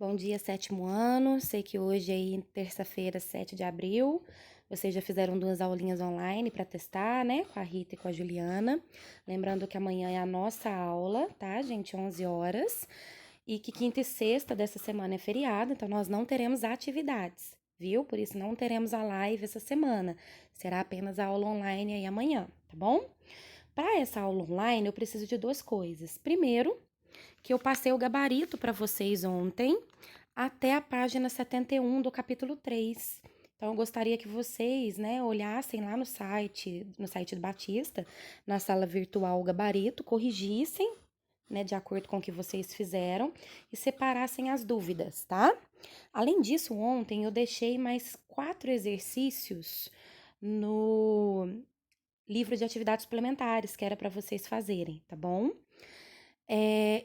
Bom dia, sétimo ano. Sei que hoje aí, terça-feira, 7 de abril, vocês já fizeram 2 aulinhas online para testar, né? Com a Rita e com a Juliana. Lembrando que amanhã é a nossa aula, tá, gente? 11 horas. E que quinta e sexta dessa semana é feriado, então nós não teremos atividades, viu? Por isso não teremos a live essa semana. Será apenas a aula online aí amanhã, tá bom? Para essa aula online, eu preciso de duas coisas. Primeiro, que eu passei o gabarito para vocês ontem, até a página 71 do capítulo 3. Então, eu gostaria que vocês, né, olhassem lá no site do Batista, na sala virtual o gabarito, corrigissem, né, de acordo com o que vocês fizeram e separassem as dúvidas, tá? Além disso, ontem eu deixei mais 4 exercícios no livro de atividades suplementares que era para vocês fazerem, tá bom?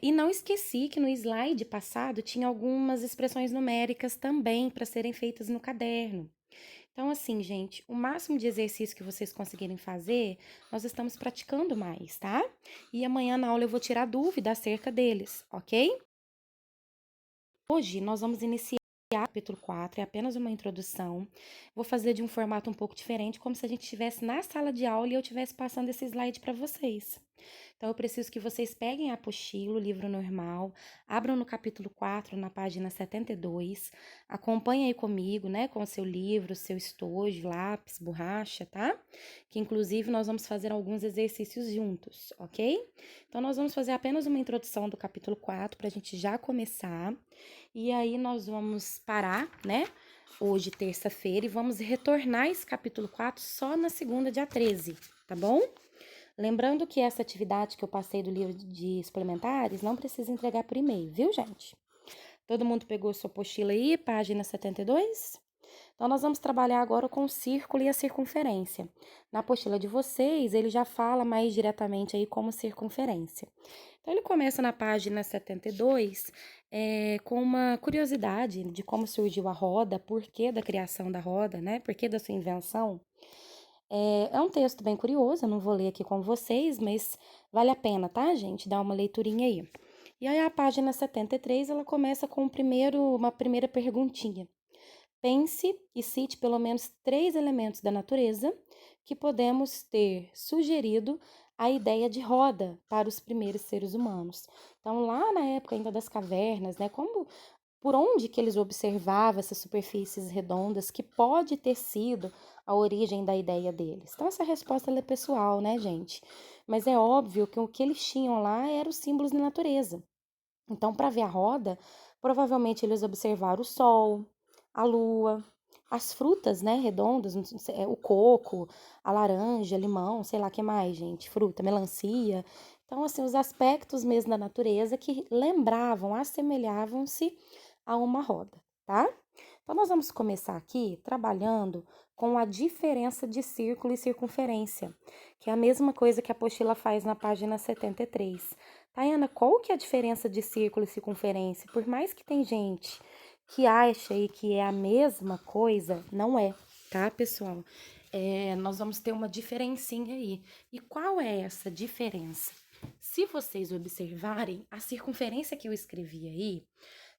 E não esqueci que no slide passado tinha algumas expressões numéricas também para serem feitas no caderno. Então, assim, gente, o máximo de exercício que vocês conseguirem fazer, nós estamos praticando mais, tá? E amanhã na aula eu vou tirar dúvida acerca deles, ok? Hoje nós vamos iniciar o capítulo 4, é apenas uma introdução. Vou fazer de um formato um pouco diferente, como se a gente estivesse na sala de aula e eu estivesse passando esse slide para vocês. Então, eu preciso que vocês peguem a apostila, o livro normal, abram no capítulo 4, na página 72, acompanhem aí comigo, né, com o seu livro, seu estojo, lápis, borracha, tá? Que, inclusive, nós vamos fazer alguns exercícios juntos, ok? Então, nós vamos fazer apenas uma introdução do capítulo 4, para a gente já começar. E aí, nós vamos parar, né, hoje, terça-feira, e vamos retornar esse capítulo 4 só na segunda, dia 13, tá bom? Lembrando que essa atividade que eu passei do livro de suplementares não precisa entregar por e-mail, viu, gente? Todo mundo pegou sua apostila aí, página 72? Então, nós vamos trabalhar agora com o círculo e a circunferência. Na apostila de vocês, ele já fala mais diretamente aí como circunferência. Então, ele começa na página 72, com uma curiosidade de como surgiu a roda, por que da criação da roda, né? Por que da sua invenção. É um texto bem curioso, eu não vou ler aqui com vocês, mas vale a pena, tá, gente? Dar uma leiturinha aí. E aí, a página 73, ela começa com uma primeira perguntinha. Pense e cite pelo menos 3 elementos da natureza que podemos ter sugerido a ideia de roda para os primeiros seres humanos. Então, lá na época ainda das cavernas, né, por onde que eles observavam essas superfícies redondas que pode ter sido a origem da ideia deles? Então, essa resposta é pessoal, né, gente? Mas é óbvio que o que eles tinham lá eram os símbolos da natureza. Então, para ver a roda, provavelmente eles observaram o sol, a lua, as frutas, né, redondas, o coco, a laranja, limão, sei lá o que mais, gente, fruta, melancia. Então, assim, os aspectos mesmo da natureza que lembravam, assemelhavam-se a uma roda, tá? Então, nós vamos começar aqui trabalhando com a diferença de círculo e circunferência, que é a mesma coisa que a apostila faz na página 73. Tayana, qual que é a diferença de círculo e circunferência? Por mais que tem gente que acha aí que é a mesma coisa, não é, tá, pessoal? Nós vamos ter uma diferencinha aí. E qual é essa diferença? Se vocês observarem, a circunferência que eu escrevi aí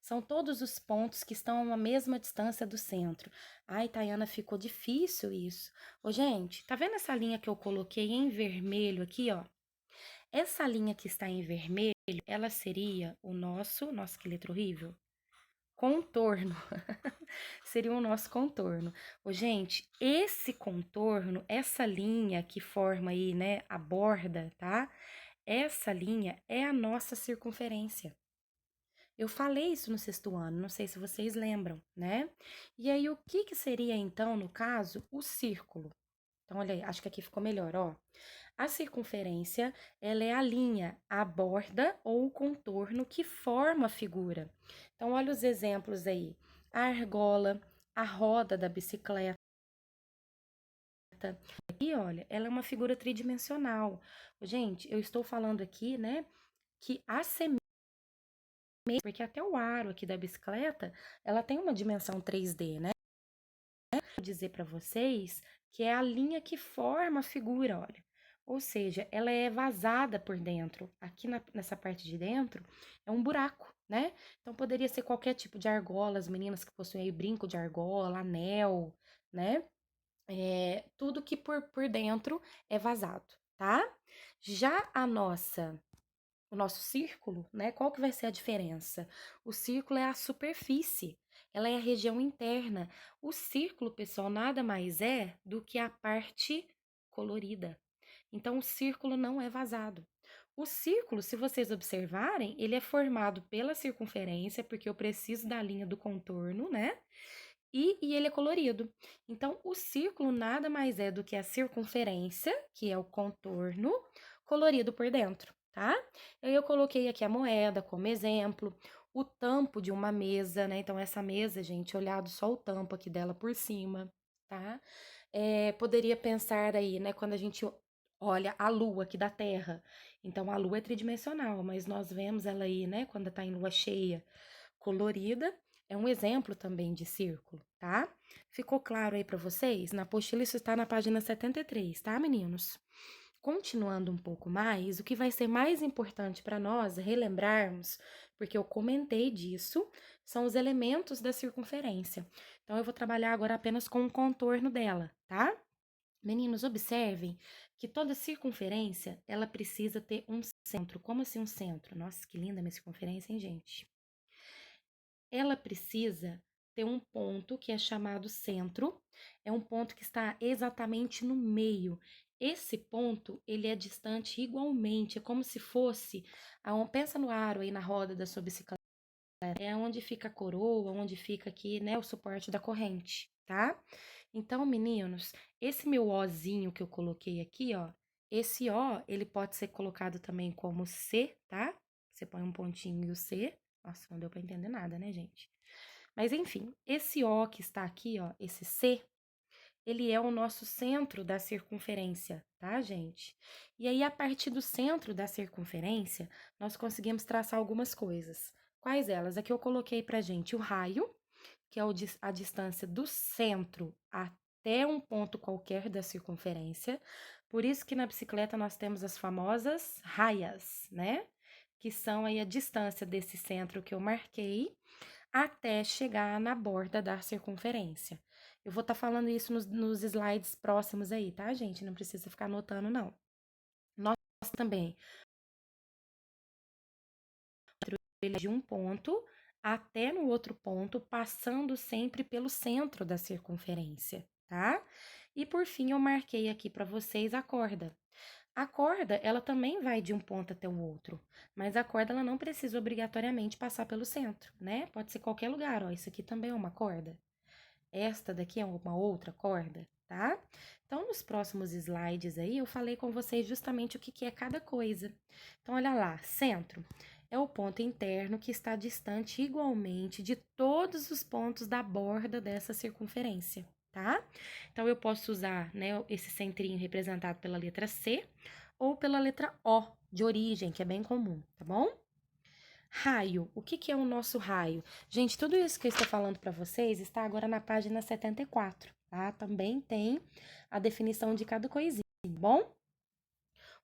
são todos os pontos que estão a uma mesma distância do centro. Ai, Tayana, ficou difícil isso. Ô, gente, tá vendo essa linha que eu coloquei em vermelho aqui, ó? Essa linha que está em vermelho, ela seria nossa, que letra horrível, contorno. Seria o nosso contorno. Ô, gente, esse contorno, essa linha que forma aí, né, a borda, tá? Essa linha é a nossa circunferência. Eu falei isso no sexto ano, não sei se vocês lembram, né? E aí, o que que seria, então, no caso, o círculo? Então, olha aí, acho que aqui ficou melhor, ó. A circunferência, ela é a linha, a borda ou o contorno que forma a figura. Então, olha os exemplos aí. A argola, a roda da bicicleta. E olha, ela é uma figura tridimensional. Gente, eu estou falando aqui, né, que assemelha, porque até o aro aqui da bicicleta, ela tem uma dimensão 3D, né? Vou dizer para vocês que é a linha que forma a figura, olha. Ou seja, ela é vazada por dentro. Aqui nessa parte de dentro é um buraco, né? Então, poderia ser qualquer tipo de argola, as meninas que possuem aí brinco de argola, anel, né? Tudo que por dentro é vazado, tá? Já o nosso círculo, né? Qual que vai ser a diferença? O círculo é a superfície, ela é a região interna. O círculo, pessoal, nada mais é do que a parte colorida. Então, o círculo não é vazado. O círculo, se vocês observarem, ele é formado pela circunferência, porque eu preciso da linha do contorno, né? E ele é colorido. Então, o círculo nada mais é do que a circunferência, que é o contorno, colorido por dentro, tá? Eu coloquei aqui a moeda como exemplo, o tampo de uma mesa, né? Então, essa mesa, gente, olhado só o tampo aqui dela por cima, tá? Poderia pensar aí, né, quando a gente olha a lua aqui da Terra. Então, a lua é tridimensional, mas nós vemos ela aí, né, quando tá em lua cheia, colorida. É um exemplo também de círculo, tá? Ficou claro aí para vocês? Na apostila isso está na página 73, tá, meninos? Continuando um pouco mais, o que vai ser mais importante para nós relembrarmos, porque eu comentei disso, são os elementos da circunferência. Então, eu vou trabalhar agora apenas com o contorno dela, tá? Meninos, observem que toda circunferência, ela precisa ter um centro. Como assim um centro? Nossa, que linda minha circunferência, hein, gente? Ela precisa ter um ponto que é chamado centro, é um ponto que está exatamente no meio. Esse ponto, ele é distante igualmente, é como se fosse, pensa no aro aí na roda da sua bicicleta, é onde fica a coroa, onde fica aqui, né, o suporte da corrente, tá? Então, meninos, esse meu Ozinho que eu coloquei aqui, ó, esse O, ele pode ser colocado também como C, tá? Você põe um pontinho e o C. Nossa, não deu pra entender nada, né, gente? Mas, enfim, esse O que está aqui, ó, esse C, ele é o nosso centro da circunferência, tá, gente? E aí, a partir do centro da circunferência, nós conseguimos traçar algumas coisas. Quais elas? Aqui eu coloquei pra gente o raio, que é a distância do centro até um ponto qualquer da circunferência. Por isso que na bicicleta nós temos as famosas raias, né? Que são aí a distância desse centro que eu marquei até chegar na borda da circunferência. Eu vou estar falando isso nos slides próximos aí, tá, gente? Não precisa ficar anotando, não. Nós também, de um ponto até no outro ponto, passando sempre pelo centro da circunferência, tá? E por fim, eu marquei aqui para vocês a corda. A corda, ela também vai de um ponto até o outro, mas a corda ela não precisa obrigatoriamente passar pelo centro, né? Pode ser qualquer lugar, ó. Isso aqui também é uma corda. Esta daqui é uma outra corda, tá? Então, nos próximos slides aí, eu falei com vocês justamente o que é cada coisa. Então, olha lá, centro é o ponto interno que está distante igualmente de todos os pontos da borda dessa circunferência, tá? Então, eu posso usar, né, esse centrinho representado pela letra C ou pela letra O, de origem, que é bem comum, tá bom? Raio. O que é o nosso raio? Gente, tudo isso que eu estou falando para vocês está agora na página 74, tá? Também tem a definição de cada coisinha, tá bom?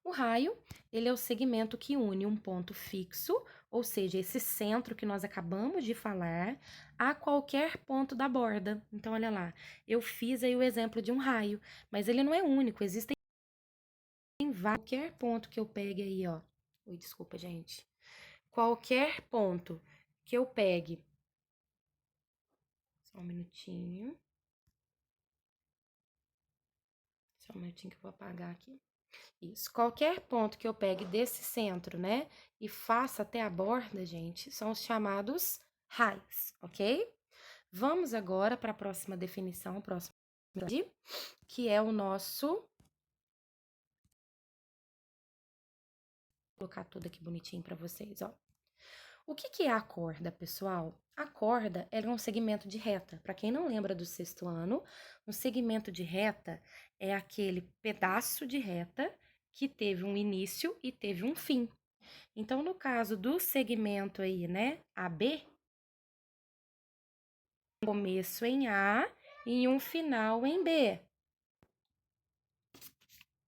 O raio, ele é o segmento que une um ponto fixo, ou seja, esse centro que nós acabamos de falar, a qualquer ponto da borda. Então, olha lá, eu fiz aí o exemplo de um raio, mas ele não é único, existem qualquer ponto que eu pegue aí, ó. Ui, desculpa, gente. Qualquer ponto que eu pegue. Só um minutinho. Só um minutinho que eu vou apagar aqui. Isso. Qualquer ponto que eu pegue desse centro, né? E faça até a borda, gente, são os chamados raios, ok? Vamos agora para a próxima definição, que é o nosso. Vou colocar tudo aqui bonitinho para vocês, ó. O que é a corda, pessoal? A corda é um segmento de reta. Para quem não lembra do sexto ano, um segmento de reta é aquele pedaço de reta que teve um início e teve um fim. Então, no caso do segmento aí, né, AB, um começo em A e um final em B.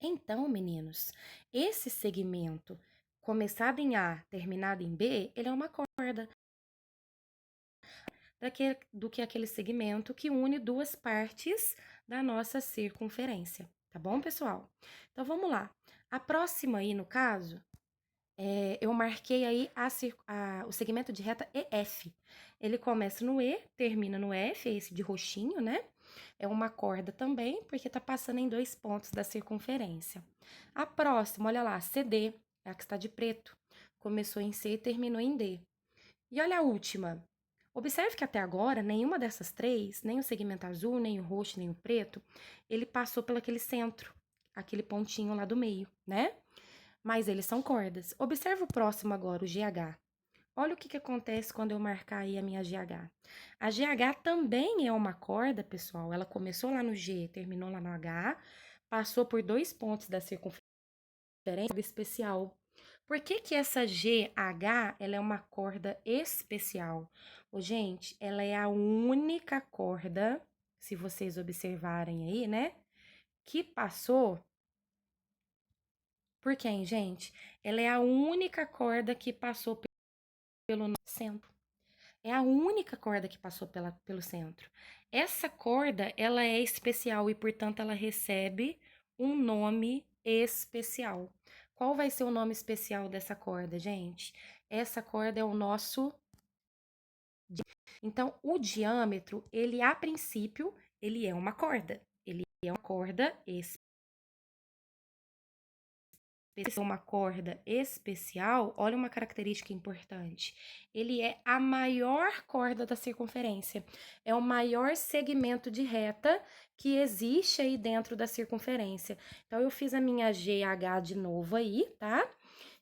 Então, meninos, esse segmento começado em A, terminado em B, ele é uma corda. do que aquele segmento que une duas partes da nossa circunferência, tá bom, pessoal? Então, vamos lá. A próxima aí, no caso, eu marquei aí o segmento de reta EF. Ele começa no E, termina no F, é esse de roxinho, né? É uma corda também, porque tá passando em 2 pontos da circunferência. A próxima, olha lá, CD, é a que está de preto. Começou em C e terminou em D. E olha a última. Observe que até agora, nenhuma dessas três, nem o segmento azul, nem o roxo, nem o preto, ele passou pelo aquele centro, aquele pontinho lá do meio, né? Mas eles são cordas. Observe o próximo agora, o GH. Olha o que acontece quando eu marcar aí a minha GH. A GH também é uma corda, pessoal. Ela começou lá no G, terminou lá no H, passou por 2 pontos da circunferência especial. Por que que essa GH, ela é uma corda especial? Ô, gente, ela é a única corda, se vocês observarem aí, né, que passou por quem, gente? Ela é a única corda que passou pelo centro. É a única corda que passou pelo centro. Essa corda, ela é especial e, portanto, ela recebe um nome especial. Qual vai ser o nome especial dessa corda, gente? Essa corda é o nosso... Então, o diâmetro, ele, a princípio, ele é uma corda. Ele é uma corda uma corda especial, olha uma característica importante. Ele é a maior corda da circunferência. É o maior segmento de reta que existe aí dentro da circunferência. Então, eu fiz a minha GH de novo aí, tá?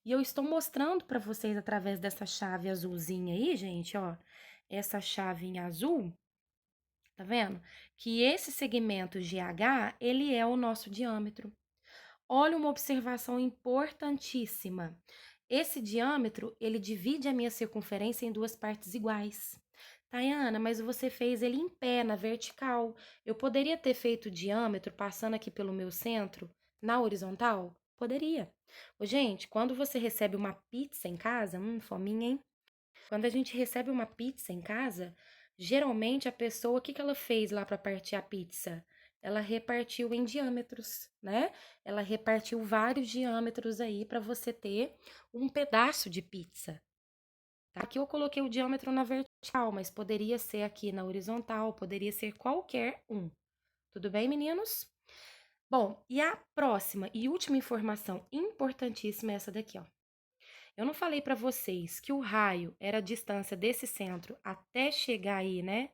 E eu estou mostrando para vocês através dessa chave azulzinha aí, gente, ó. Essa chave em azul, tá vendo? Que esse segmento GH, ele é o nosso diâmetro. Olha uma observação importantíssima. Esse diâmetro, ele divide a minha circunferência em 2 partes iguais. Tayana, mas você fez ele em pé, na vertical. Eu poderia ter feito o diâmetro passando aqui pelo meu centro, na horizontal? Poderia. Ô, gente, quando você recebe uma pizza em casa, fominha, hein? Quando a gente recebe uma pizza em casa, geralmente a pessoa, o que ela fez lá para partir a pizza? Ela repartiu em diâmetros, né? Ela repartiu vários diâmetros aí para você ter um pedaço de pizza. Tá? Aqui eu coloquei o diâmetro na vertical, mas poderia ser aqui na horizontal, poderia ser qualquer um. Tudo bem, meninos? Bom, e a próxima e última informação importantíssima é essa daqui, ó. Eu não falei para vocês que o raio era a distância desse centro até chegar aí, né,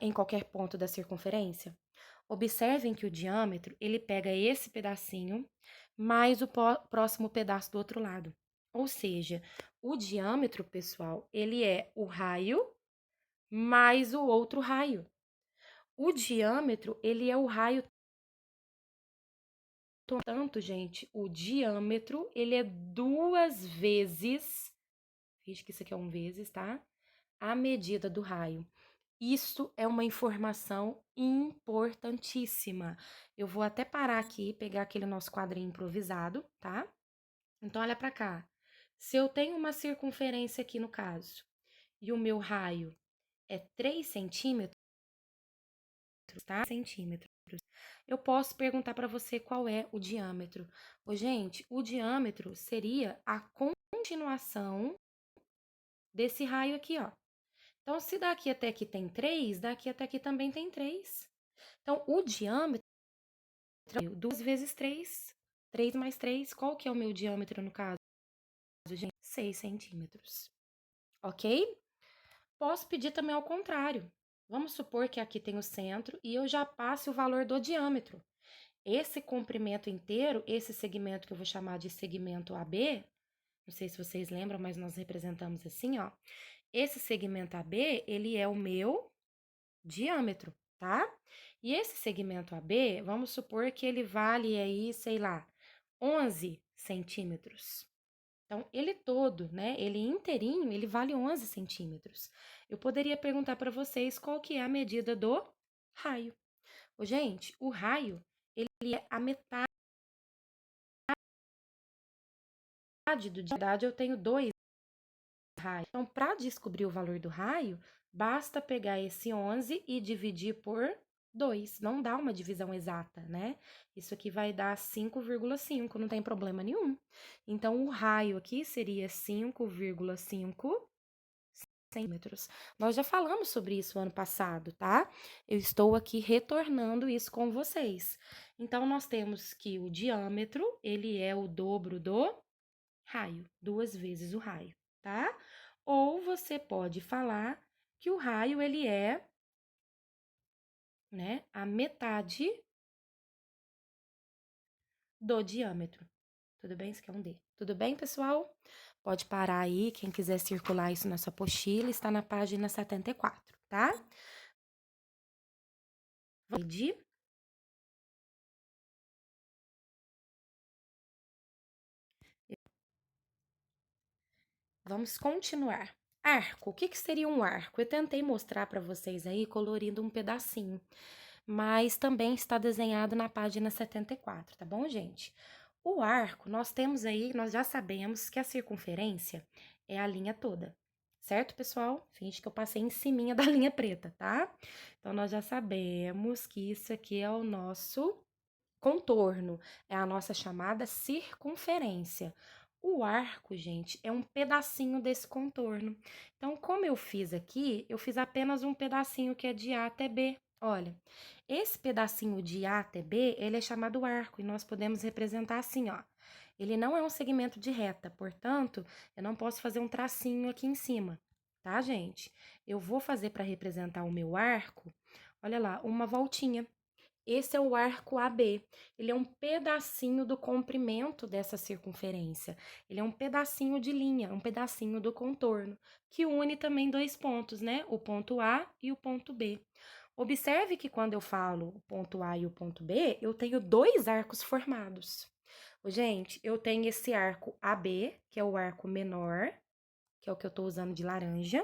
em qualquer ponto da circunferência? Observem que o diâmetro, ele pega esse pedacinho mais o próximo pedaço do outro lado. Ou seja, o diâmetro, pessoal, ele é o raio mais o outro raio. O diâmetro, ele é o raio. Portanto, gente, o diâmetro, ele é 2 vezes, finge que isso aqui é um vezes, tá? A medida do raio. Isso é uma informação importantíssima. Eu vou até parar aqui, pegar aquele nosso quadrinho improvisado, tá? Então, olha pra cá. Se eu tenho uma circunferência aqui no caso, e o meu raio é 3 centímetros, tá? Centímetros. Eu posso perguntar para você qual é o diâmetro. Ô, gente, o diâmetro seria a continuação desse raio aqui, ó. Então, se daqui até aqui tem 3, daqui até aqui também tem 3. Então, o diâmetro é 2 vezes 3. 3 mais 3, qual que é o meu diâmetro no caso, gente? 6 centímetros. Ok? Posso pedir também ao contrário. Vamos supor que aqui tem o centro e eu já passe o valor do diâmetro. Esse comprimento inteiro, esse segmento que eu vou chamar de segmento AB, não sei se vocês lembram, mas nós representamos assim, ó. Esse segmento AB, ele é o meu diâmetro, tá? E esse segmento AB, vamos supor que ele vale aí, sei lá, 11 centímetros. Então, ele todo, né, ele inteirinho, ele vale 11 centímetros. Eu poderia perguntar para vocês qual que é a medida do raio. Ô, gente, o raio, ele é a metade do... Na verdade, eu tenho 2 raio. Então, para descobrir o valor do raio, basta pegar esse 11 e dividir por 2. Não dá uma divisão exata, né? Isso aqui vai dar 5,5, não tem problema nenhum. Então, o raio aqui seria 5,5 centímetros. Nós já falamos sobre isso ano passado, tá? Eu estou aqui retornando isso com vocês. Então, nós temos que o diâmetro, ele é o dobro do raio, 2 vezes o raio, tá? Ou você pode falar que o raio, ele é, né, a metade do diâmetro. Tudo bem? Isso aqui é um D. Tudo bem, pessoal? Pode parar aí, quem quiser circular isso na sua apostila, está na página 74, tá? Vamos continuar. Arco. O que seria um arco? Eu tentei mostrar para vocês aí, colorindo um pedacinho, mas também está desenhado na página 74, tá bom, gente? O arco, nós temos aí, nós já sabemos que a circunferência é a linha toda, certo, pessoal? Finge que eu passei em ciminha da linha preta, tá? Então, nós já sabemos que isso aqui é o nosso contorno, é a nossa chamada circunferência. O arco, gente, é um pedacinho desse contorno. Então, como eu fiz aqui, eu fiz apenas um pedacinho que é de A até B. Olha, esse pedacinho de A até B, ele é chamado arco e nós podemos representar assim, ó. Ele não é um segmento de reta, portanto, eu não posso fazer um tracinho aqui em cima, tá, gente? Eu vou fazer para representar o meu arco, olha lá, uma voltinha. Esse é o arco AB. Ele é um pedacinho do comprimento dessa circunferência. Ele é um pedacinho de linha, um pedacinho do contorno, que une também dois pontos, né? O ponto A e o ponto B. Observe que quando eu falo o ponto A e o ponto B, eu tenho dois arcos formados. Gente, eu tenho esse arco AB, que é o arco menor, que é o que eu tô usando de laranja.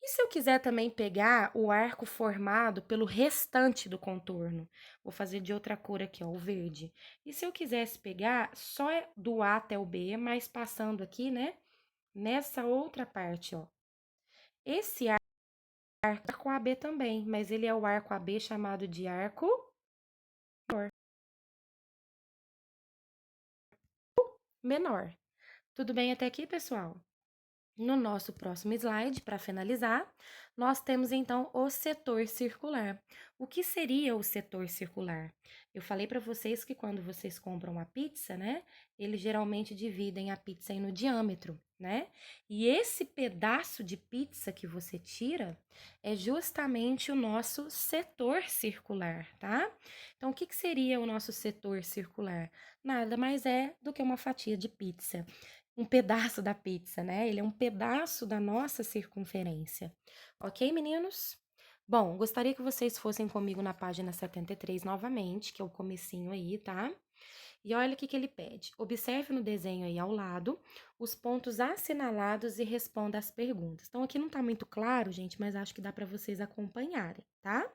E se eu quiser também pegar o arco formado pelo restante do contorno? Vou fazer de outra cor aqui, ó, o verde. E se eu quisesse pegar só do A até o B, mas passando aqui, né, nessa outra parte, ó. Esse arco AB também, mas ele é o arco AB chamado de arco menor. Tudo bem até aqui, pessoal? No nosso próximo slide, para finalizar, nós temos então o setor circular. O que seria o setor circular? Eu falei para vocês que quando vocês compram uma pizza, né, eles geralmente dividem a pizza aí no diâmetro, né? E esse pedaço de pizza que você tira é justamente o nosso setor circular, tá? Então, o que seria o nosso setor circular? Nada mais é do que uma fatia de pizza, um pedaço da pizza, né? Ele é um pedaço da nossa circunferência. Ok, meninos? Bom, gostaria que vocês fossem comigo na página 73 novamente, que é o comecinho aí, tá? E olha o que ele pede. Observe no desenho aí ao lado os pontos assinalados e responda as perguntas. Então, aqui não tá muito claro, gente, mas acho que dá para vocês acompanharem, tá?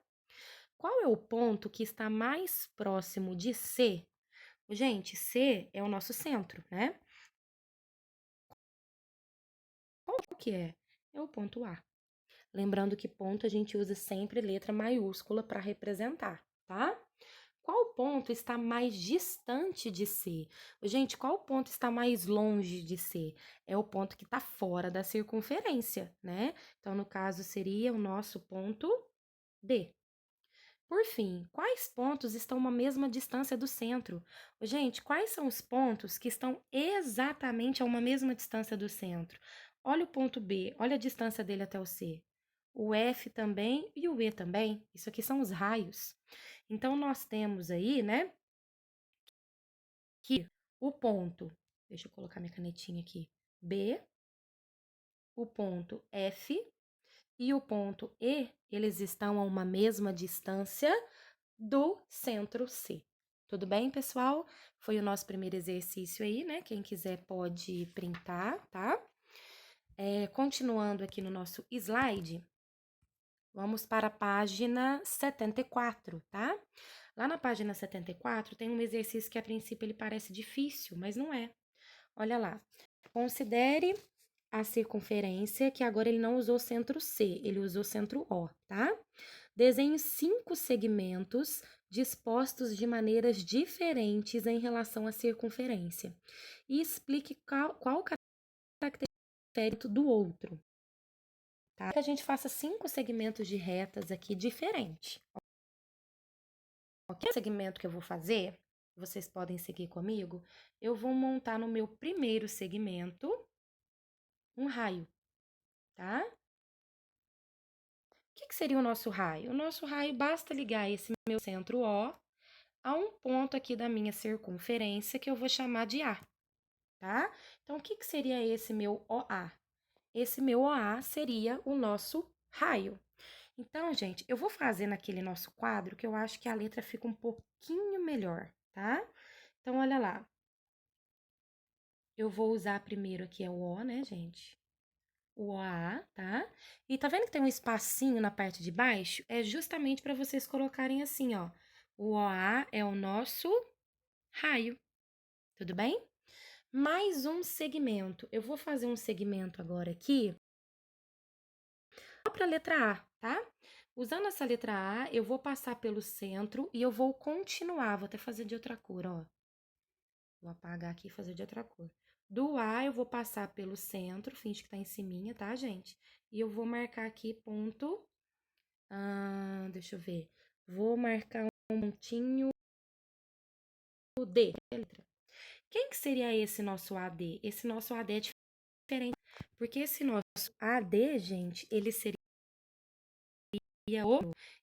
Qual é o ponto que está mais próximo de C? Gente, C é o nosso centro, né? Qual que é? É o ponto A. Lembrando que ponto a gente usa sempre letra maiúscula para representar, tá? Qual ponto está mais distante de C? Gente, qual ponto está mais longe de C? É o ponto que está fora da circunferência, né? Então, no caso, seria o nosso ponto D. Por fim, quais pontos estão a uma mesma distância do centro? Gente, quais são os pontos que estão exatamente a uma mesma distância do centro? Olha o ponto B, olha a distância dele até o C. O F também e o E também. Isso aqui são os raios. Então, nós temos aí, né, que o ponto, deixa eu colocar minha canetinha aqui, B, o ponto F e o ponto E, eles estão a uma mesma distância do centro C. Tudo bem, pessoal? Foi o nosso primeiro exercício aí, né? Quem quiser pode printar, tá? Continuando aqui no nosso slide, vamos para a página 74, tá? Lá na página 74 tem um exercício que a princípio ele parece difícil, mas não é. Olha lá. Considere a circunferência, que agora ele não usou centro C, ele usou centro O, tá? Desenhe 5 segmentos dispostos de maneiras diferentes em relação à circunferência. E explique qual característica do outro, tá? Que a gente faça 5 segmentos de retas aqui diferentes. O segmento que eu vou fazer, vocês podem seguir comigo, eu vou montar no meu primeiro segmento um raio, tá? O que seria o nosso raio? O nosso raio basta ligar esse meu centro O a um ponto aqui da minha circunferência que eu vou chamar de A, tá? Então, o que seria esse meu OA? Esse meu OA seria o nosso raio. Então, gente, eu vou fazer naquele nosso quadro que eu acho que a letra fica um pouquinho melhor, tá? Então, olha lá. Eu vou usar primeiro aqui é o O, né, gente? O OA, tá? E tá vendo que tem um espacinho na parte de baixo? É justamente para vocês colocarem assim, ó. O OA é o nosso raio, tudo bem? Mais um segmento. Eu vou fazer um segmento agora aqui, só para a letra A, tá? Usando essa letra A, eu vou passar pelo centro e eu vou continuar. Vou até fazer de outra cor, ó. Vou apagar aqui e fazer de outra cor. Do A, eu vou passar pelo centro, finge que tá em cima, tá, gente? E eu vou marcar aqui ponto. Deixa eu ver. Vou marcar um pontinho D. Quem que seria esse nosso AD? Esse nosso AD é diferente, porque esse nosso AD, gente, ele seria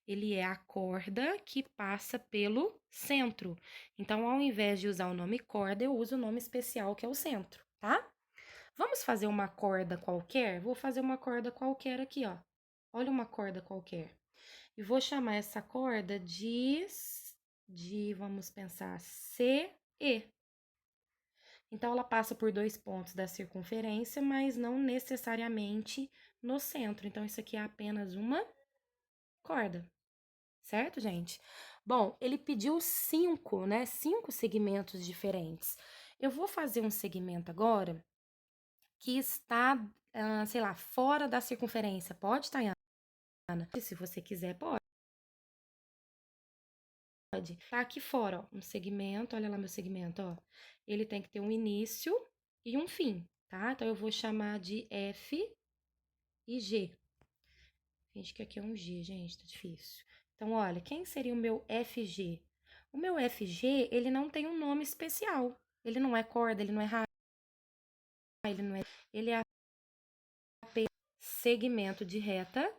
ele é a corda que passa pelo centro. Então, ao invés de usar o nome corda, eu uso o nome especial que é o centro, tá? Vamos fazer uma corda qualquer? Vou fazer uma corda qualquer aqui, ó. Olha uma corda qualquer. E vou chamar essa corda vamos pensar, CE. Então, ela passa por 2 pontos da circunferência, mas não necessariamente no centro. Então, isso aqui é apenas uma corda, certo, gente? Bom, ele pediu 5, né? 5 segmentos diferentes. Eu vou fazer um segmento agora que está, sei lá, fora da circunferência. Pode, Tayana? Se você quiser, pode. Tá aqui fora, ó, um segmento, olha lá meu segmento, ó. Ele tem que ter um início e um fim, tá? Então, eu vou chamar de F e G. Finge que aqui é um G, gente, tá difícil. Então, olha, quem seria o meu FG? O meu FG, ele não tem um nome especial. Ele não é corda, ele não é raio, ele não é... Ele é apenas segmento de reta.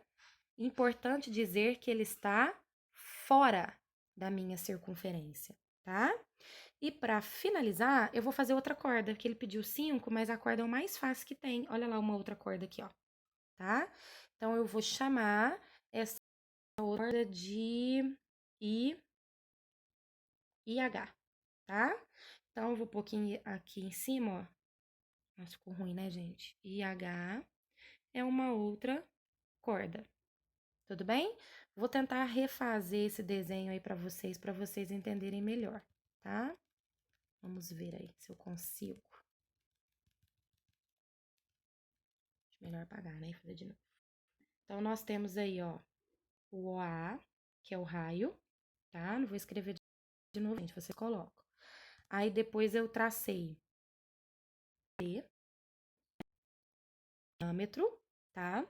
Importante dizer que ele está fora da minha circunferência, tá? E para finalizar, eu vou fazer outra corda, que ele pediu 5, mas a corda é o mais fácil que tem. Olha lá uma outra corda aqui, ó, tá? Então, eu vou chamar essa corda de IH, tá? Então, eu vou pôr aqui em cima, ó. Nossa, ficou ruim, né, gente? IH é uma outra corda, tudo bem? Vou tentar refazer esse desenho aí para vocês entenderem melhor, tá? Vamos ver aí se eu consigo. Melhor apagar, né? E fazer de novo. Então, nós temos aí, ó, o OA, que é o raio, tá? Não vou escrever de novo, gente, você coloca. Aí, depois eu tracei diâmetro, tá?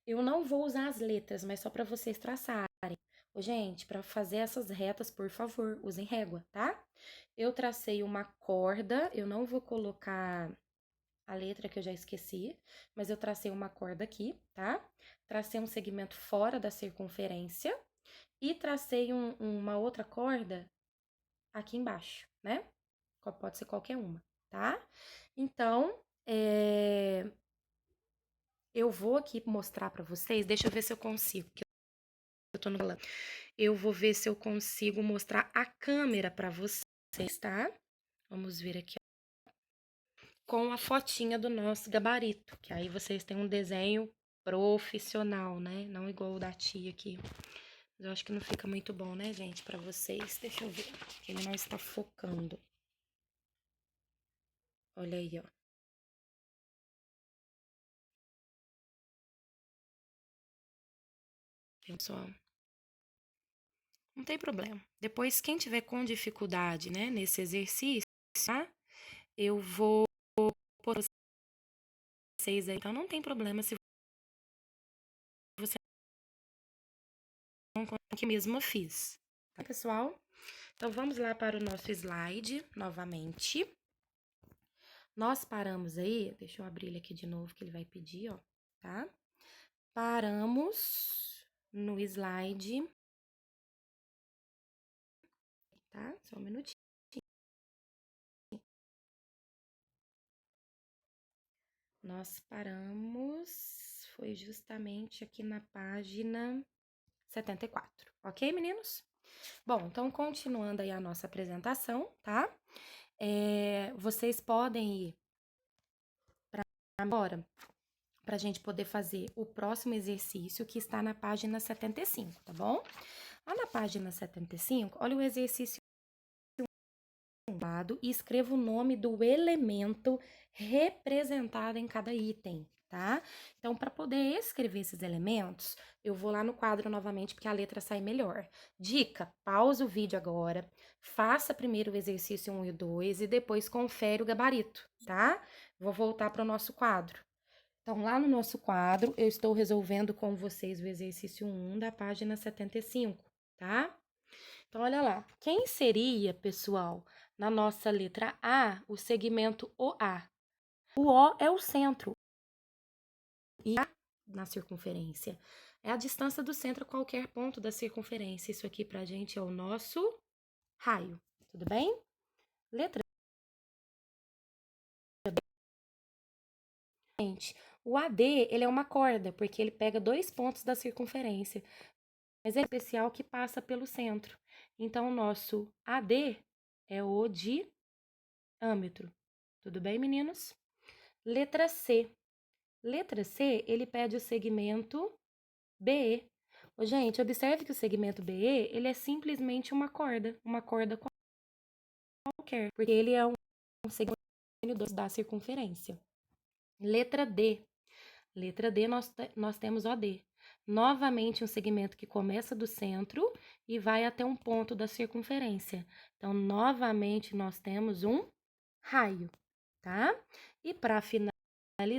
Eu não vou usar as letras, mas só para vocês traçarem. Ô, gente, para fazer essas retas, por favor, usem régua, tá? Eu tracei uma corda, eu não vou colocar a letra que eu já esqueci, mas eu tracei uma corda aqui, tá? Tracei um segmento fora da circunferência e tracei uma outra corda aqui embaixo, né? Pode ser qualquer uma, tá? Então, eu vou aqui mostrar pra vocês, deixa eu ver se eu consigo, que eu tô no... Eu vou ver se eu consigo mostrar a câmera pra vocês, tá? Vamos ver aqui, ó, com a fotinha do nosso gabarito, que aí vocês têm um desenho profissional, né? Não igual o da tia aqui. Eu acho que não fica muito bom, né, gente, pra vocês. Deixa eu ver, que ele não está focando. Olha aí, ó. pessoal? Não tem problema. Depois, quem tiver com dificuldade, né, nesse exercício, tá? Eu vou pôr vocês aí. Então, não tem problema se você não conseguir, que mesmo eu fiz. Tá, pessoal? Então, vamos lá para o nosso slide novamente. Nós paramos aí, deixa eu abrir ele aqui de novo, que ele vai pedir, ó, tá? Paramos no slide, tá? Só um minutinho. Nós paramos, foi justamente aqui na página 74, ok, meninos? Bom, então, continuando aí a nossa apresentação, tá? Vocês podem ir para agora, para a gente poder fazer o próximo exercício, que está na página 75, tá bom? Lá na página 75, olha o exercício lado e escreva o nome do elemento representado em cada item, tá? Então, para poder escrever esses elementos, eu vou lá no quadro novamente, porque a letra sai melhor. Dica: pausa o vídeo agora, faça primeiro o exercício 1 e 2 e depois confere o gabarito, tá? Vou voltar para o nosso quadro. Então, lá no nosso quadro, eu estou resolvendo com vocês o exercício 1 da página 75, tá? Então, olha lá. Quem seria, pessoal, na nossa letra A, o segmento OA? O O é o centro e A na circunferência. É a distância do centro a qualquer ponto da circunferência. Isso aqui pra gente é o nosso raio. Tudo bem? Letra B. Gente, o AD, ele é uma corda, porque ele pega 2 pontos da circunferência. Mas é especial que passa pelo centro. Então, o nosso AD é o diâmetro. Tudo bem, meninos? Letra C. Letra C, ele pede o segmento BE. Ô, gente, observe que o segmento BE, ele é simplesmente uma corda qualquer, porque ele é um segmento da circunferência. Letra D. Letra D, nós temos OD. Novamente, um segmento que começa do centro e vai até um ponto da circunferência. Então, novamente, nós temos um raio, tá? E para finalizar,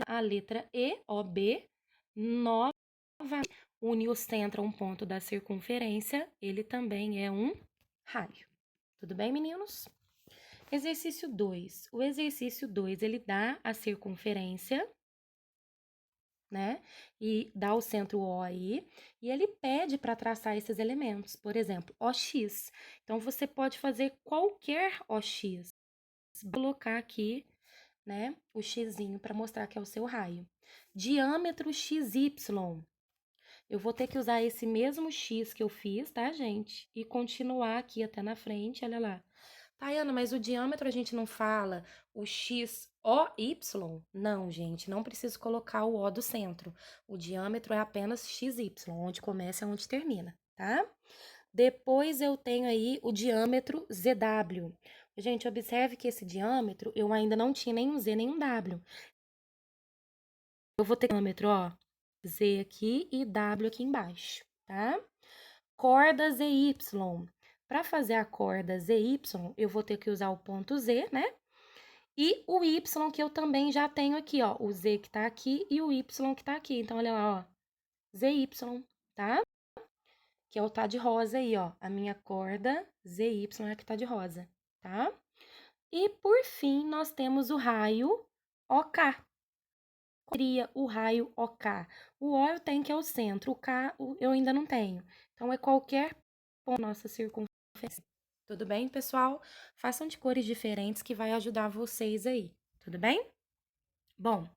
a letra E, OB, novamente, une o centro a um ponto da circunferência, ele também é um raio. Tudo bem, meninos? Exercício 2. O exercício 2, ele dá a circunferência, né? E dá o centro O aí, e ele pede para traçar esses elementos. Por exemplo, OX. Então, você pode fazer qualquer OX. Vou colocar aqui, né, o xzinho para mostrar que é o seu raio. Diâmetro XY. Eu vou ter que usar esse mesmo X que eu fiz, tá, gente? E continuar aqui até na frente, olha lá. Tayana, mas o diâmetro a gente não fala o x, o, y? Não, gente, não preciso colocar o O do centro. O diâmetro é apenas xy, onde começa e onde termina, tá? Depois eu tenho aí o diâmetro ZW. Gente, observe que esse diâmetro eu ainda não tinha nem um Z nem um W. Eu vou ter diâmetro, ó, Z aqui e W aqui embaixo, tá? Corda ZY. Para fazer a corda ZY, eu vou ter que usar o ponto Z, né? E o Y que eu também já tenho aqui, ó. O Z que tá aqui e o Y que tá aqui. Então, olha lá, ó. ZY, tá? Que é o tá de rosa aí, ó. A minha corda ZY é a que tá de rosa, tá? E, por fim, nós temos o raio OK. Seria o raio OK. O O eu tenho que é o centro, o K eu ainda não tenho. Então, é qualquer ponto da nossa circunferência. Tudo bem, pessoal? Façam de cores diferentes que vai ajudar vocês aí. Tudo bem? Bom,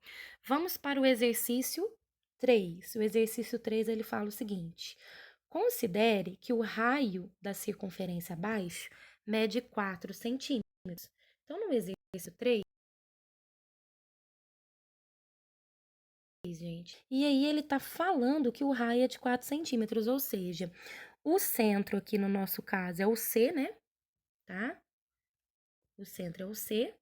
vamos para o exercício 3. O exercício 3, ele fala o seguinte: considere que o raio da circunferência abaixo mede 4 centímetros. Então, no exercício 3, gente, e aí ele tá falando que o raio é de 4 centímetros, ou seja, o centro aqui no nosso caso é o C, né? Tá? O centro é o C.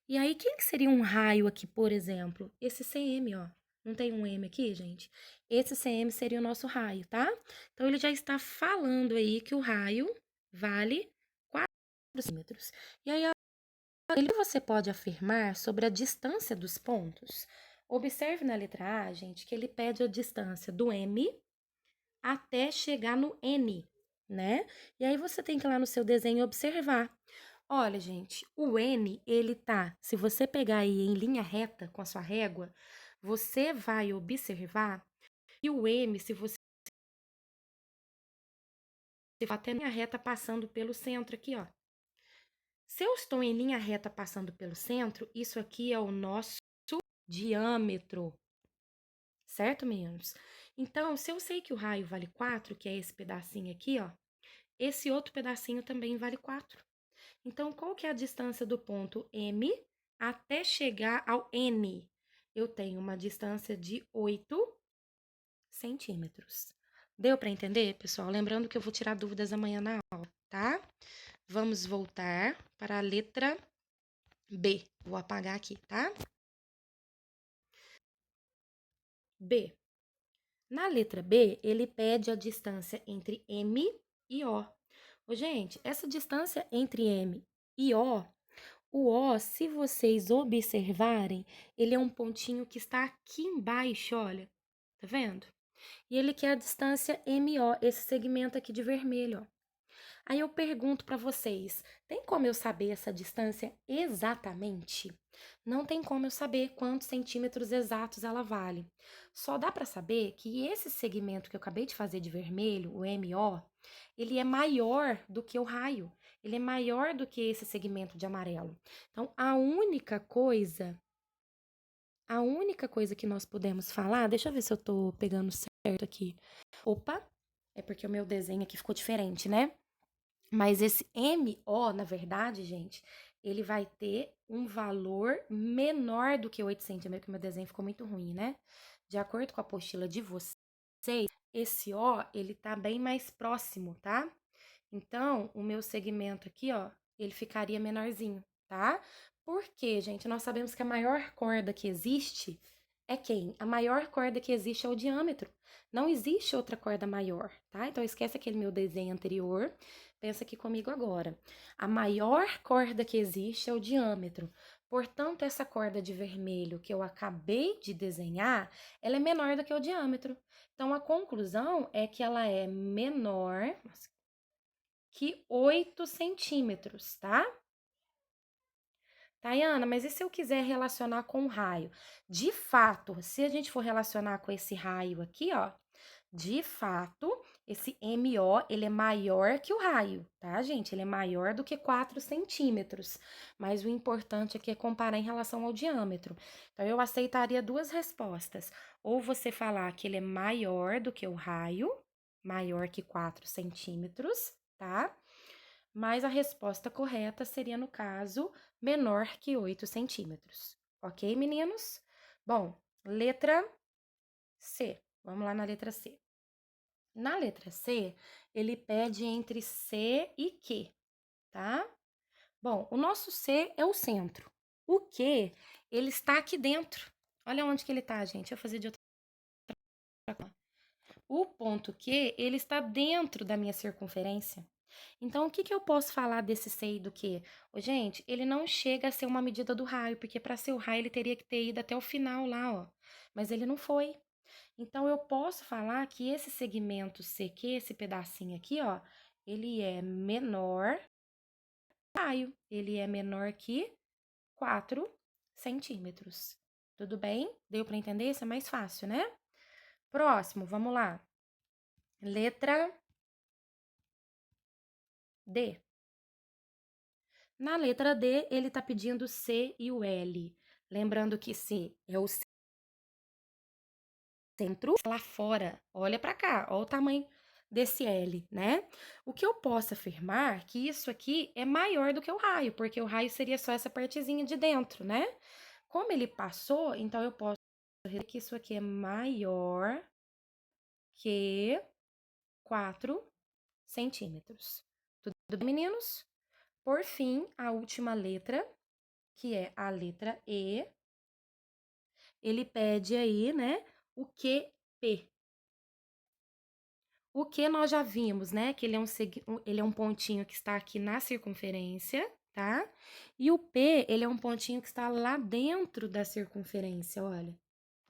E aí, quem que seria um raio aqui, por exemplo? Esse CM, ó. Não tem um M aqui, gente? Esse CM seria o nosso raio, tá? Então, ele já está falando aí que o raio vale 4 centímetros. E aí, você pode afirmar sobre a distância dos pontos? Observe na letra A, gente, que ele pede a distância do M até chegar no N, né? E aí você tem que ir lá no seu desenho observar. Olha, gente, o N, ele tá, se você pegar aí em linha reta com a sua régua, você vai observar que o M, se você for até linha reta passando pelo centro aqui, ó. Se eu estou em linha reta passando pelo centro, isso aqui é o nosso diâmetro, certo, meninos? Então, se eu sei que o raio vale 4, que é esse pedacinho aqui, ó, esse outro pedacinho também vale 4. Então, qual que é a distância do ponto M até chegar ao N? Eu tenho uma distância de 8 centímetros. Deu para entender, pessoal? Lembrando que eu vou tirar dúvidas amanhã na aula, tá? Vamos voltar para a letra B. Vou apagar aqui, tá? B. Na letra B, ele pede a distância entre M e O. Ô, gente, essa distância entre M e o O, se vocês observarem, ele é um pontinho que está aqui embaixo, olha. Tá vendo? E ele quer a distância MO, esse segmento aqui de vermelho, ó. Aí eu pergunto para vocês, tem como eu saber essa distância exatamente? Não tem como eu saber quantos centímetros exatos ela vale. Só dá para saber que esse segmento que eu acabei de fazer de vermelho, o MO, ele é maior do que o raio. Ele é maior do que esse segmento de amarelo. Então, a única coisa que nós podemos falar, deixa eu ver se eu tô pegando certo aqui. Opa, é porque o meu desenho aqui ficou diferente, né? Mas esse MO, na verdade, gente, ele vai ter um valor menor do que 8 centímetros, que meu desenho ficou muito ruim, né? De acordo com a apostila de vocês, esse O, ele tá bem mais próximo, tá? Então, o meu segmento aqui, ó, ele ficaria menorzinho, tá? Porque, gente, nós sabemos que a maior corda que existe é quem? A maior corda que existe é o diâmetro. Não existe outra corda maior, tá? Então, esquece aquele meu desenho anterior. Pensa aqui comigo agora. A maior corda que existe é o diâmetro. Portanto, essa corda de vermelho que eu acabei de desenhar, ela é menor do que o diâmetro. Então, a conclusão é que ela é menor que 8 centímetros, tá? Tayana, mas e se eu quiser relacionar com o raio? De fato, se a gente for relacionar com esse raio aqui, ó, de fato, esse MO, ele é maior que o raio, tá, gente? Ele é maior do que 4 centímetros. Mas o importante aqui é comparar em relação ao diâmetro. Então, eu aceitaria duas respostas. Ou você falar que ele é maior do que o raio, maior que 4 centímetros, tá? Mas a resposta correta seria, no caso, menor que 8 centímetros. Ok, meninos? Bom, letra C. Vamos lá na letra C. Na letra C, ele pede entre C e Q, tá? Bom, o nosso C é o centro. O Q, ele está aqui dentro. Olha onde que ele está, gente. Eu vou fazer de outra forma. O ponto Q, ele está dentro da minha circunferência. Então, o que, que eu posso falar desse C e do Q? Gente, ele não chega a ser uma medida do raio, porque para ser o raio ele teria que ter ido até o final lá, ó. Mas ele não foi. Então, eu posso falar que esse segmento CQ, esse pedacinho aqui, ó, ele é menor que o raio. Ele é menor que 4 centímetros. Tudo bem? Deu para entender? Isso é mais fácil, né? Próximo, vamos lá. Letra D. Na letra D, ele está pedindo C e o L. Lembrando que C é o centro lá fora. Olha para cá, olha o tamanho desse L, né? O que eu posso afirmar é que isso aqui é maior do que o raio, porque o raio seria só essa partezinha de dentro, né? Como ele passou, então eu posso dizer que isso aqui é maior que 4 centímetros. Tudo bem, meninos? Por fim, a última letra, que é a letra E. ele pede aí, né, o QP. O Q nós já vimos, né, que ele é um pontinho que está aqui na circunferência, tá? E o P, ele é um pontinho que está lá dentro da circunferência, olha.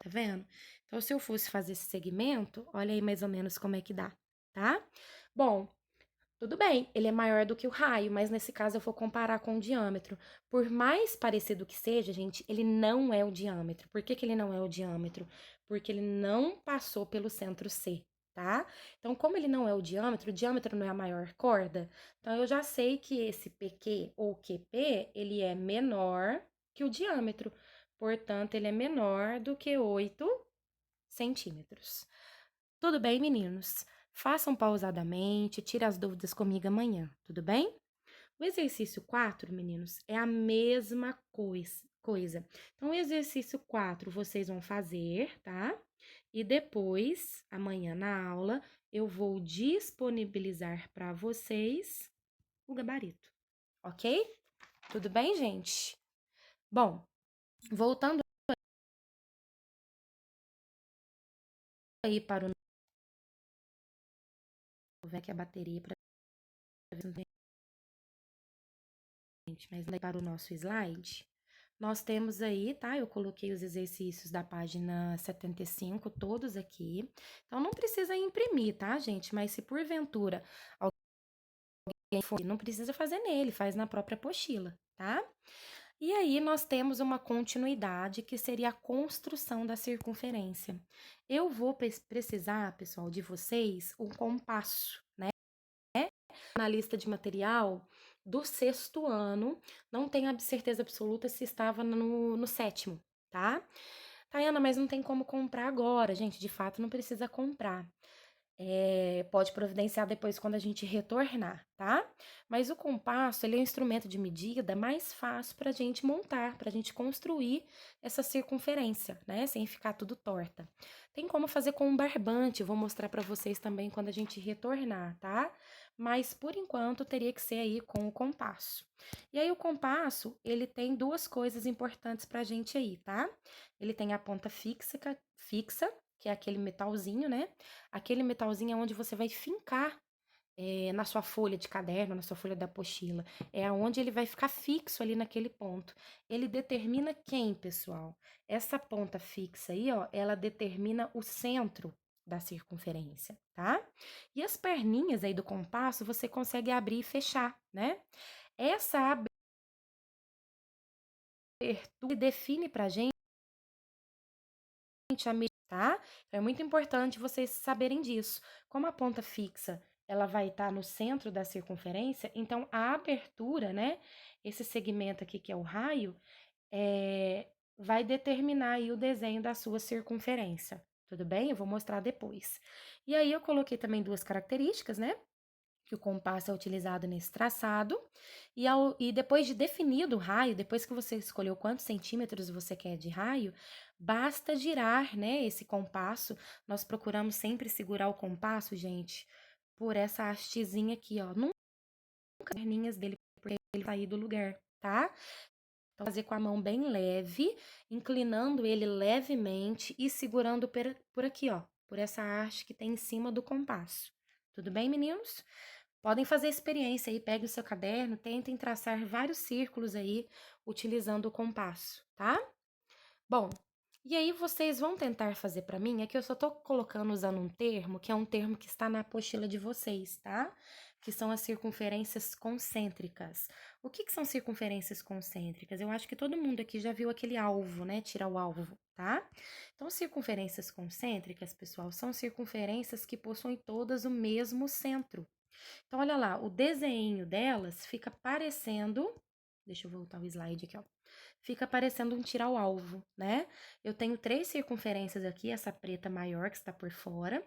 Tá vendo? Então, se eu fosse fazer esse segmento, olha aí mais ou menos como é que dá, tá? Bom, tudo bem, ele é maior do que o raio, mas nesse caso eu vou comparar com o diâmetro. Por mais parecido que seja, gente, ele não é o diâmetro. Por que que ele não é o diâmetro? Porque ele não passou pelo centro C, tá? Então, como ele não é o diâmetro não é a maior corda, então eu já sei que esse PQ ou QP, ele é menor que o diâmetro. Portanto, ele é menor do que 8 centímetros. Tudo bem, meninos? Façam pausadamente, tire as dúvidas comigo amanhã, tudo bem? O exercício 4, meninos, é a mesma coisa. Então, o exercício 4 vocês vão fazer, tá? E depois, amanhã na aula, eu vou disponibilizar para vocês o gabarito, ok? Tudo bem, gente? Bom, voltando aí para o... Vou ver aqui a bateria para ver se não tem gente, mas daí para o nosso slide, nós temos aí, tá? Eu coloquei os exercícios da página 75, todos aqui. Então, não precisa imprimir, tá, gente? Mas se porventura alguém for, não precisa fazer nele, faz na própria apostila, tá? E aí, nós temos uma continuidade, que seria a construção da circunferência. Eu vou precisar, pessoal, de vocês, um compasso, né? Na lista de material do sexto ano, não tenho a certeza absoluta se estava no sétimo, tá? Tayana, mas não tem como comprar agora, gente, de fato não precisa comprar. Pode providenciar depois quando a gente retornar, tá? Mas o compasso, ele é um instrumento de medida mais fácil para a gente montar, para a gente construir essa circunferência, né? Sem ficar tudo torta. Tem como fazer com um barbante, eu vou mostrar para vocês também quando a gente retornar, tá? Mas por enquanto teria que ser aí com o compasso. E aí o compasso, ele tem duas coisas importantes para a gente aí, tá? Ele tem a ponta fixa, que é aquele metalzinho, né? Aquele metalzinho é onde você vai fincar na sua folha de caderno, na sua folha da apostila. É onde ele vai ficar fixo ali naquele ponto. Ele determina quem, pessoal? Essa ponta fixa aí, ó, ela determina o centro da circunferência, tá? E as perninhas aí do compasso você consegue abrir e fechar, né? Essa abertura define pra gente a medida, tá? Então, é muito importante vocês saberem disso. Como a ponta fixa, ela vai estar no centro da circunferência, então a abertura, né? Esse segmento aqui que é o raio, vai determinar aí o desenho da sua circunferência. Tudo bem? Eu vou mostrar depois. E aí, eu coloquei também duas características, né? Que o compasso é utilizado nesse traçado. E depois de definido o raio, depois que você escolheu quantos centímetros você quer de raio, basta girar, né, esse compasso. Nós procuramos sempre segurar o compasso, gente, por essa hastezinha aqui, ó. Nunca perninhas dele, porque ele sair do lugar, tá? Então, fazer com a mão bem leve, inclinando ele levemente e segurando por aqui, ó, por essa haste que tem em cima do compasso. Tudo bem, meninos? Podem fazer experiência aí, pegue o seu caderno, tentem traçar vários círculos aí, utilizando o compasso, tá? Bom, e aí vocês vão tentar fazer para mim, aqui eu só tô colocando usando um termo, que é um termo que está na apostila de vocês, tá? Que são as circunferências concêntricas. O que que são circunferências concêntricas? Eu acho que todo mundo aqui já viu aquele alvo, né? Tirar o alvo, tá? Então, circunferências concêntricas, pessoal, são circunferências que possuem todas o mesmo centro. Então, olha lá, o desenho delas fica parecendo. Deixa eu voltar o slide aqui, ó. Fica parecendo um tirar o alvo, né? Eu tenho três circunferências aqui, essa preta maior que está por fora,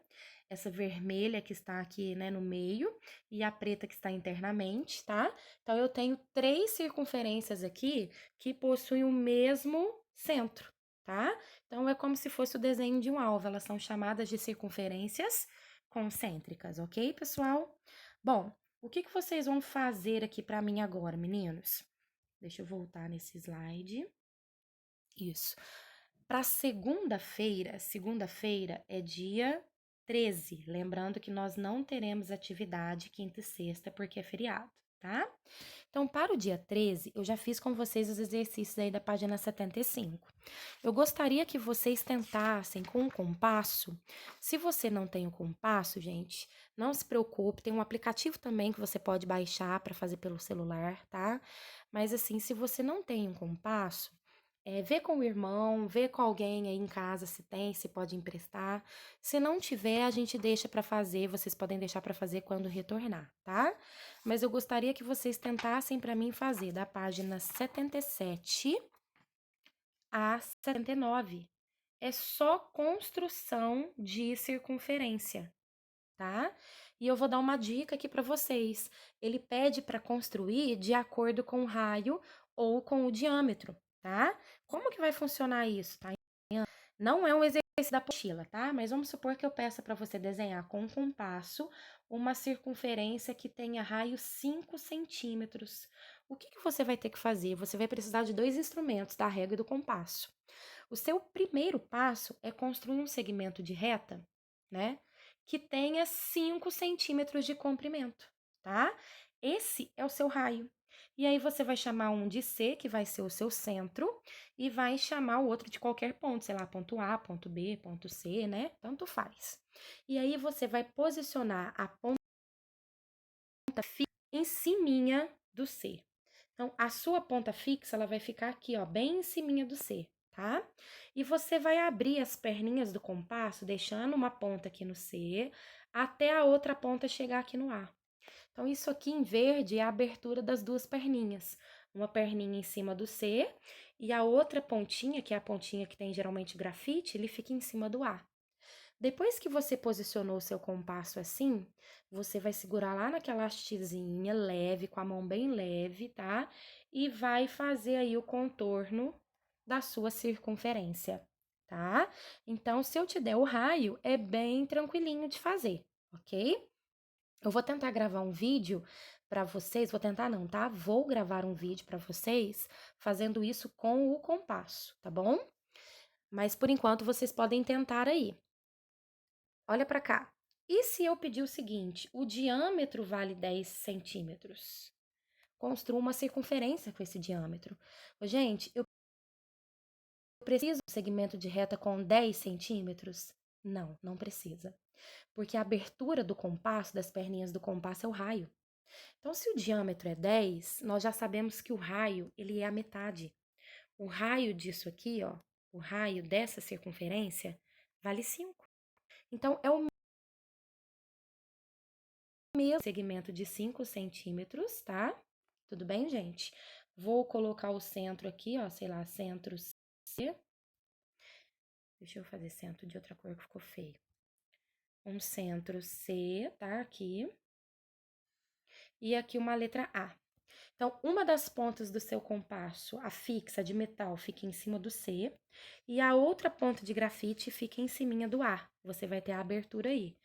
essa vermelha que está aqui, né, no meio, e a preta que está internamente, tá? Então, eu tenho três circunferências aqui que possuem o mesmo centro, tá? Então, é como se fosse o desenho de um alvo, elas são chamadas de circunferências concêntricas, ok, pessoal? Bom, o que que vocês vão fazer aqui para mim agora, meninos? Deixa eu voltar nesse slide. Isso. Para segunda-feira é dia 13. Lembrando que nós não teremos atividade quinta e sexta porque é feriado, tá? Então, para o dia 13, eu já fiz com vocês os exercícios aí da página 75. Eu gostaria que vocês tentassem com um compasso. Se você não tem o compasso, gente, não se preocupe, tem um aplicativo também que você pode baixar para fazer pelo celular, tá? Mas assim, se você não tem um compasso, vê com o irmão, vê com alguém aí em casa se tem, se pode emprestar. Se não tiver, a gente deixa para fazer, vocês podem deixar para fazer quando retornar, tá? Mas eu gostaria que vocês tentassem para mim fazer da página 77 a 79. É só construção de circunferência, tá? E eu vou dar uma dica aqui para vocês. Ele pede para construir de acordo com o raio ou com o diâmetro, tá? Como que vai funcionar isso, tá? Não é um exercício da apostila, tá? Mas vamos supor que eu peça para você desenhar com um compasso uma circunferência que tenha raio 5 centímetros. O que que você vai ter que fazer? Você vai precisar de dois instrumentos, da régua e do compasso. O seu primeiro passo é construir um segmento de reta, né? Que tenha 5 centímetros de comprimento, tá? Esse é o seu raio. E aí você vai chamar um de C, que vai ser o seu centro, e vai chamar o outro de qualquer ponto, sei lá, ponto A, ponto B, ponto C, né? Tanto faz. E aí você vai posicionar a ponta fixa em ciminha do C. Então, a sua ponta fixa, ela vai ficar aqui, ó, bem em ciminha do C, tá? E você vai abrir as perninhas do compasso, deixando uma ponta aqui no C, até a outra ponta chegar aqui no A. Então, isso aqui em verde é a abertura das duas perninhas. Uma perninha em cima do C e a outra pontinha, que é a pontinha que tem geralmente grafite, ele fica em cima do A. Depois que você posicionou o seu compasso assim, você vai segurar lá naquela hastezinha leve, com a mão bem leve, tá? E vai fazer aí o contorno da sua circunferência, tá? Então, se eu te der o raio, é bem tranquilinho de fazer, ok? Eu vou tentar gravar um vídeo para vocês, vou tentar não, tá? Vou gravar um vídeo para vocês fazendo isso com o compasso, tá bom? Mas por enquanto vocês podem tentar aí. Olha para cá. E se eu pedir o seguinte, o diâmetro vale 10 centímetros? Construa uma circunferência com esse diâmetro. Gente, eu preciso de um segmento de reta com 10 centímetros? Não, não precisa. Porque a abertura do compasso, das perninhas do compasso, é o raio. Então, se o diâmetro é 10, nós já sabemos que o raio, ele é a metade. O raio disso aqui, ó, o raio dessa circunferência, vale 5. Então, é o mesmo segmento de 5 centímetros, tá? Tudo bem, gente? Vou colocar o centro aqui, ó, sei lá, centro C. Deixa eu fazer centro de outra cor que ficou feio. Um centro C, tá? Aqui. E aqui uma letra A. Então, uma das pontas do seu compasso, a fixa de metal, fica em cima do C, e a outra ponta de grafite fica em cima do A. Você vai ter a abertura aí.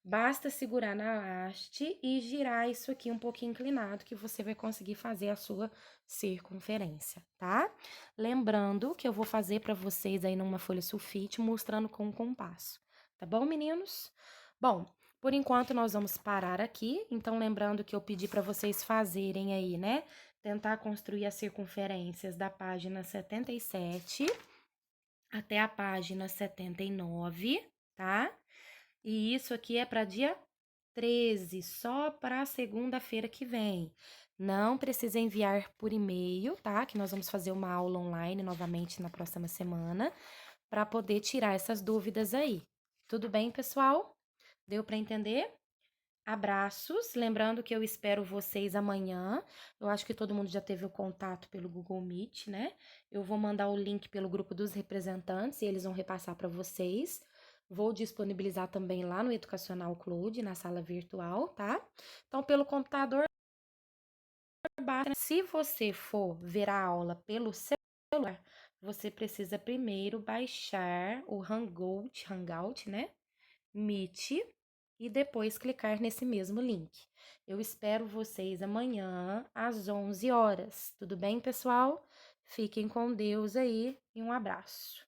Basta segurar na haste e girar isso aqui um pouquinho inclinado, que você vai conseguir fazer a sua circunferência, tá? Lembrando que eu vou fazer para vocês aí numa folha sulfite, mostrando com o compasso. Tá bom, meninos? Bom, por enquanto, nós vamos parar aqui. Então, lembrando que eu pedi para vocês fazerem aí, né? Tentar construir as circunferências da página 77 até a página 79, tá? E isso aqui é para dia 13, só para segunda-feira que vem. Não precisa enviar por e-mail, tá? Que nós vamos fazer uma aula online novamente na próxima semana, para poder tirar essas dúvidas aí. Tudo bem, pessoal? Deu para entender? Abraços, lembrando que eu espero vocês amanhã. Eu acho que todo mundo já teve o contato pelo Google Meet, né? Eu vou mandar o link pelo grupo dos representantes e eles vão repassar para vocês. Vou disponibilizar também lá no Educacional Cloud, na sala virtual, tá? Então, pelo computador, basta. Se você for ver a aula pelo celular, você precisa primeiro baixar o Hangout, né? Meet e depois clicar nesse mesmo link. Eu espero vocês amanhã às 11 horas. Tudo bem, pessoal? Fiquem com Deus aí e um abraço.